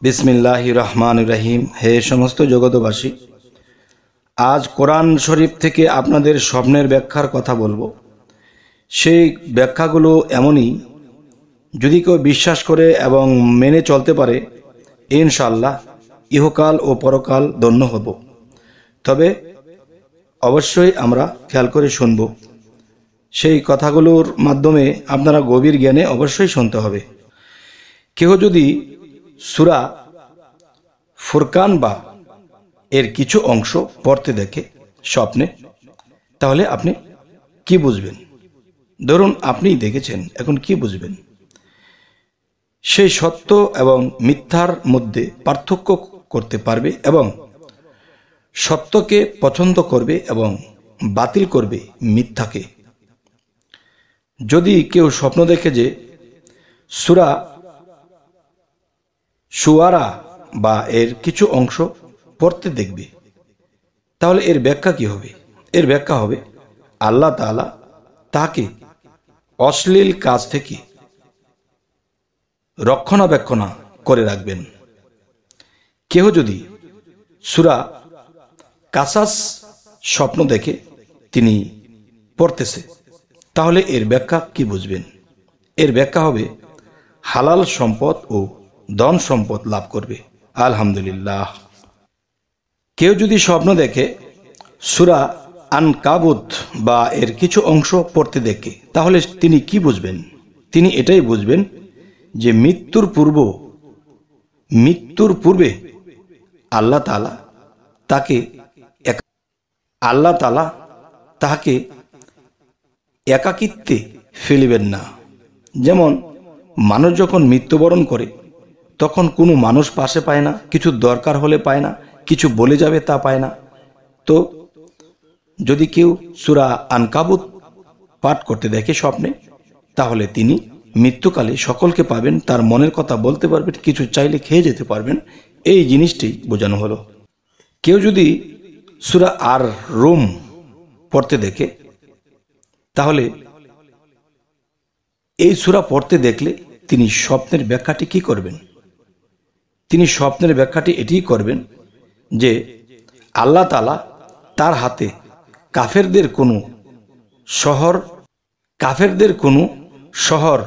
বিসমিল্লাহির রহমানির রহিম। হে সমস্ত জগতবাসী, আজ কোরআন শরীফ থেকে আপনাদের স্বপ্নের ব্যাখ্যার কথা বলবো। সেই ব্যাখ্যাগুলো এমনই, যদি কেউ বিশ্বাস করে এবং মেনে চলতে পারে, ইনশাআল্লাহ ইহকাল ও পরকাল ধন্য হব। তবে অবশ্যই আমরা খেয়াল করে শুনব। সেই কথাগুলোর মাধ্যমে আপনারা গভীর জ্ঞানে অবশ্যই শুনতে হবে। কেউ যদি সূরা ফুরকান বা এর কিছু অংশ পড়তে দেখে স্বপ্নে, তাহলে আপনি কি বুঝবেন? ধরুন আপনিই দেখেছেন, এখন কি বুঝবেন? সেই সত্য এবং মিথ্যার মধ্যে পার্থক্য করতে পারবে এবং সত্যকে পছন্দ করবে এবং বাতিল করবে মিথ্যাকে। যদি কেউ স্বপ্ন দেখে যে সূরা শুআরা বা এর কিছু অংশ পড়তে দেখবে, তাহলে এর ব্যাখ্যা কি হবে? এর ব্যাখ্যা হবে আল্লাহ তাআলা তাকে অশ্লীল কাজ থেকে রক্ষণাবেক্ষণ করে রাখবেন। কেউ যদি সূরা কাসাস স্বপ্ন দেখে তিনি পড়তেছে, তাহলে এর ব্যাখ্যা কি বুঝবেন? এর ব্যাখ্যা হবে হালাল সম্পদ ও ধন সম্পদ লাভ করবে। আলহামদুলিল্লাহ। কেউ যদি স্বপ্ন দেখে সূরা আনকাবুত বা এর কিছু অংশ পড়তে দেখে, তাহলে তিনি কি বুঝবেন? তিনি এটাই বুঝবেন যে মৃত্যুর পূর্বে আল্লাহ তাআলা তাকে একাকিত্বে ফেলিবেন না। যেমন মানুষ যখন মৃত্যুবরণ করে, তখন কোনো মানুষ পাশে পায় না, কিছু দরকার হলে পায় না, কিছু বলে যাবে তা পায় না। তো যদি কেউ সূরা আনকাবুত পাঠ করতে দেখে স্বপ্নে, তাহলে তিনি মৃত্যুকালে সকলকে পাবেন, তার মনের কথা বলতে পারবেন, কিছু চাইলে খেয়ে যেতে পারবেন। এই জিনিসটি বোঝানো হলো। কেউ যদি সূরা আর রুম পড়তে দেখে, তাহলে এই সূরা পড়তে দেখলে তিনি স্বপ্নের ব্যাখ্যাটি কি করবেন? তিনি স্বপ্নের ব্যাখ্যাটি এটিই করবেন যে আল্লাহ তাআলা তার হাতে কাফেরদের কোনো শহর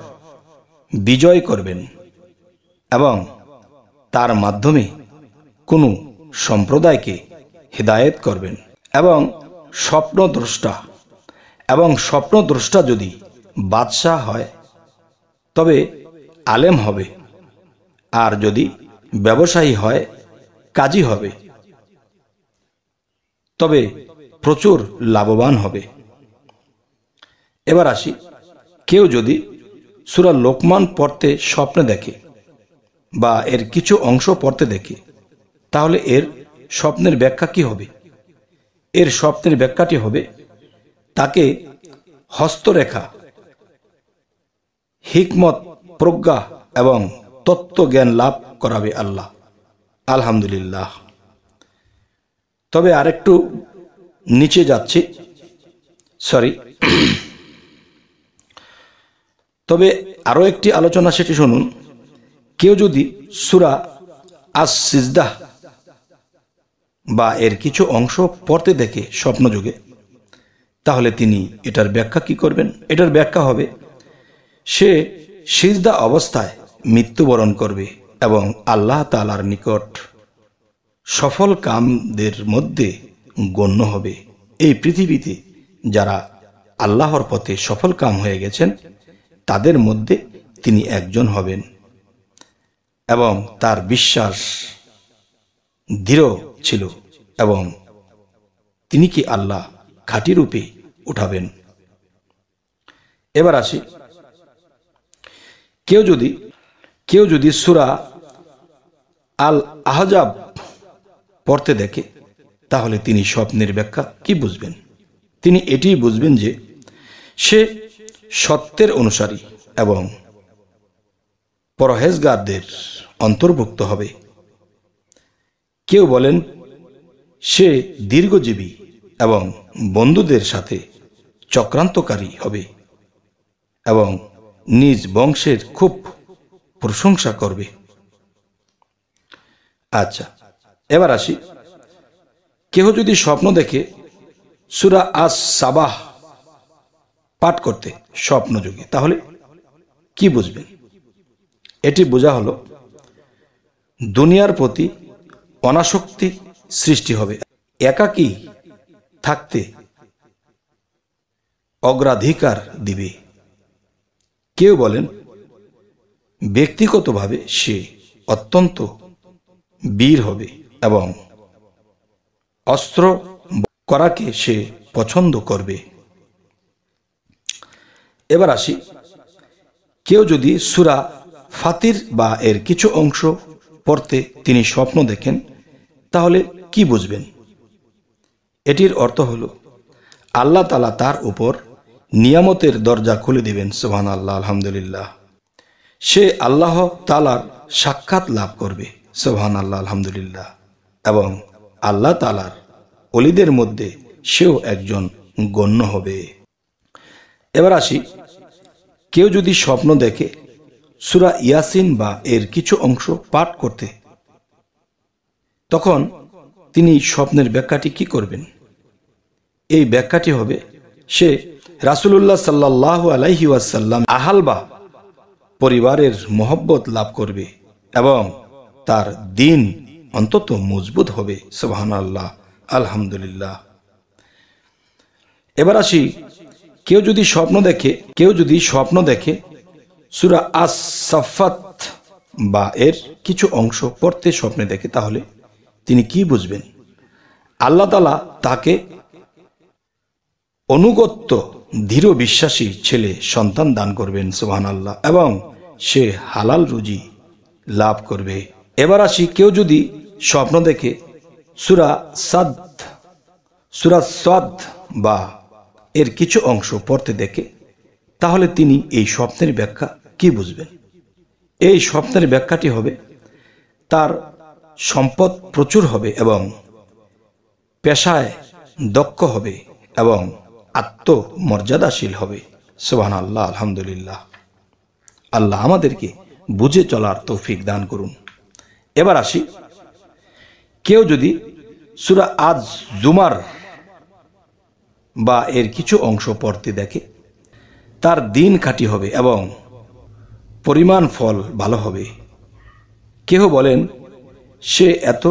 বিজয় করবেন এবং তার মাধ্যমে কোনো সম্প্রদায়কে হিদায়াত করবেন। এবং স্বপ্নদ্রষ্টা যদি বাদশাহ হয়, তবে আলেম হবে, আর যদি ব্যবসায়ী হয়, কাজী হবে, তবে প্রচুর লাভবান হবে। এবার আসি, কেউ যদি সূরা লোকমান পড়তে স্বপ্নে দেখে বা এর কিছু অংশ পড়তে দেখে, তাহলে এর স্বপ্নের ব্যাখ্যা কি হবে? এর স্বপ্নের ব্যাখ্যাটি হবে তাকে হস্তরেখা, হিকমত, প্রজ্ঞা এবং তত্ত্বজ্ঞান লাভ করাবে আল্লাহ। আলহামদুলিল্লাহ। তবে আরেকটু নিচে যাচ্ছি, তবে আরো একটি আলোচনা, সেটি শুনুন। কেউ যদি সূরা আস-সিজদাহ বা এর কিছু অংশ পড়তে দেখে স্বপ্নযোগে, তাহলে তিনি এটার ব্যাখ্যা কি করবেন? এটার ব্যাখ্যা হবে সে সিজদা অবস্থায় মৃত্যুবরণ করবে এবং আল্লাহ তাআলার নিকট সফল কামদের মধ্যে গণ্য হবে। এই পৃথিবীতে যারা আল্লাহর পথে সফল কাম হয়ে গেছেন, তাদের মধ্যে তিনি একজন হবেন এবং তার বিশ্বাস দৃঢ় ছিল এবং তিনি কি আল্লাহ খাঁটি রূপে উঠাবেন। এবার আসি, কেউ যদি সূরা আল আহজাব পড়তে দেখে, তাহলে তিনি স্বপ্নের ব্যাখ্যা কি বুঝবেন? তিনি এটিই বুঝবেন যে সে সত্যের অনুসারী এবং পরহেজগারদের অন্তর্ভুক্ত হবে। কেউ বলেন সে দীর্ঘজীবী এবং বন্ধুদের সাথে চক্রান্তকারী হবে এবং নিজ বংশের খুব প্রশংসা করবে। আচ্ছা, এবার আসি, কেহ যদি স্বপ্ন দেখে সূরা আস-সাবাহ পাঠ করতে স্বপ্নযোগে, তাহলে কি বুঝবেন? এটি বোঝা হলো দুনিয়ার প্রতি অনাসক্তি সৃষ্টি হবে, একাকী থাকতে অগ্রাধিকার দিবে। কেউ বলেন ব্যক্তিগতভাবে সে অত্যন্ত বীর হবে এবং অস্ত্র করাকে সে পছন্দ করবে। এবার আসি, কেউ যদি সূরা ফাতির বা এর কিছু অংশ পড়তে তিনি স্বপ্ন দেখেন, তাহলে কি বুঝবেন? এটির অর্থ হলো আল্লাহ তাআলা তার উপর নিয়ামতের দরজা খুলে দিবেন। সুবহানাল্লাহ, আলহামদুলিল্লাহ। সে আল্লাহ তাআলার সাক্ষাৎ লাভ করবে। সুবহানাল্লাহ, আলহামদুলিল্লাহ। এবং আল্লাহ তাআলার ওলিদের মধ্যে সেও একজন গণ্য হবে। এবার আসি, কেউ যদি স্বপ্ন দেখে সূরা ইয়াসিন বা এর কিছু অংশ পাঠ করতে, তখন তিনি স্বপ্নের ব্যাখ্যাটি কি করবেন? এই ব্যাখ্যাটি হবে, সে রাসূলুল্লাহ সাল্লাল্লাহু আলাইহি ওয়াসাল্লাম আহালবা পরিবারের মহব্বত লাভ করবে এবং তার দিন অন্তত মজবুত হবে। সুবহানাল্লাহ, আলহামদুলিল্লাহ। এবার আসি, কেউ যদি স্বপ্ন দেখে সূরা আস-সাফফাত বা এর কিছু অংশ পড়তে স্বপ্নে দেখে, তাহলে তিনি কি বুঝবেন? আল্লাহ তাআলা তাকে অনুগত্য দৃঢ় বিশ্বাসী ছেলে সন্তান দান করবেন। সুবহানাল্লাহ। এবং সে হালাল রুজি লাভ করবে। এবার আসি, কেউ যদি স্বপ্ন দেখে সূরা সাদ বা এর কিছু অংশ পড়তে দেখে, তাহলে তিনি এই স্বপ্নের ব্যাখ্যা কি বুঝবেন? এই স্বপ্নের ব্যাখ্যাটি হবে, তার সম্পদ প্রচুর হবে এবং পেশায় দক্ষ হবে এবং আত্মমর্যাদাশীল হবে। সুবহানাল্লাহ, আলহামদুলিল্লাহ। আল্লাহ আমাদেরকে বুঝে চলার তৌফিক দান করুন। এবার আসি, কেউ যদি সূরা আজ-জুমার বা এর কিছু অংশ পড়তে দেখে, তার দিন খাঁটি হবে এবং পরিমাণ ফল ভালো হবে। কেহ বলেন সে এত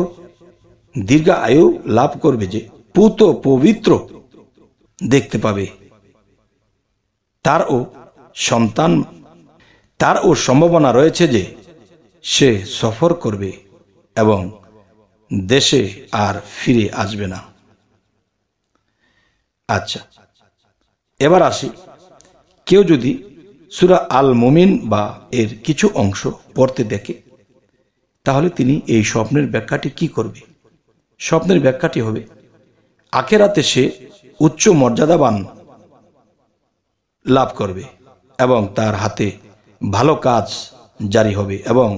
দীর্ঘ আয়ু লাভ করবে যে পুত পবিত্র দেখতে পাবে। তারও সম্ভাবনা রয়েছে যে সে সফর করবে এবং দেশে আর ফিরে আসবে না। আচ্ছা, এবার আসি, কেউ যদি সূরা আল মুমিন বা এর কিছু অংশ পড়তে দেখে, তাহলে তিনি এই স্বপ্নের ব্যাখ্যাটি কি করবে? স্বপ্নের ব্যাখ্যাটি হবে, আখিরাতে সে উচ্চ মর্যাদাবান লাভ করবে এবং তার হাতে ভালো কাজ জারি হবে এবং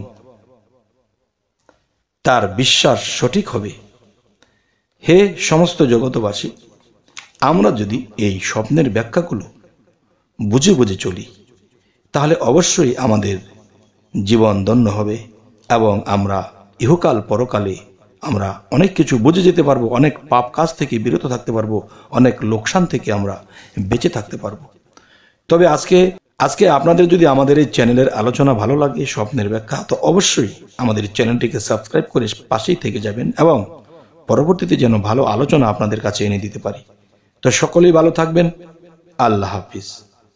তার বিশ্বাস সঠিক হবে। হে সমস্ত জগতবাসী, আমরা যদি এই স্বপ্নের ব্যাখ্যাগুলো বুঝে বুঝে চলি, তাহলে অবশ্যই আমাদের জীবন ধন্য হবে এবং আমরা ইহকাল পরকালে আমরা অনেক কিছু বুঝে যেতে পারবো, অনেক পাপ কাজ থেকে বিরত থাকতে পারবো, অনেক লোকসান থেকে আমরা বেঁচে থাকতে পারবো। তবে আজকে আপনাদের যদি আমাদের এই চ্যানেলের আলোচনা ভালো লাগে, স্বপ্নের ব্যাখ্যা, তো অবশ্যই আমাদের চ্যানেলটিকে সাবস্ক্রাইব করে পাশেই থেকে যাবেন এবং পরবর্তীতে যেন ভালো আলোচনা আপনাদের কাছে এনে দিতে পারি। তো সকলেই ভালো থাকবেন। আল্লাহ হাফিজ।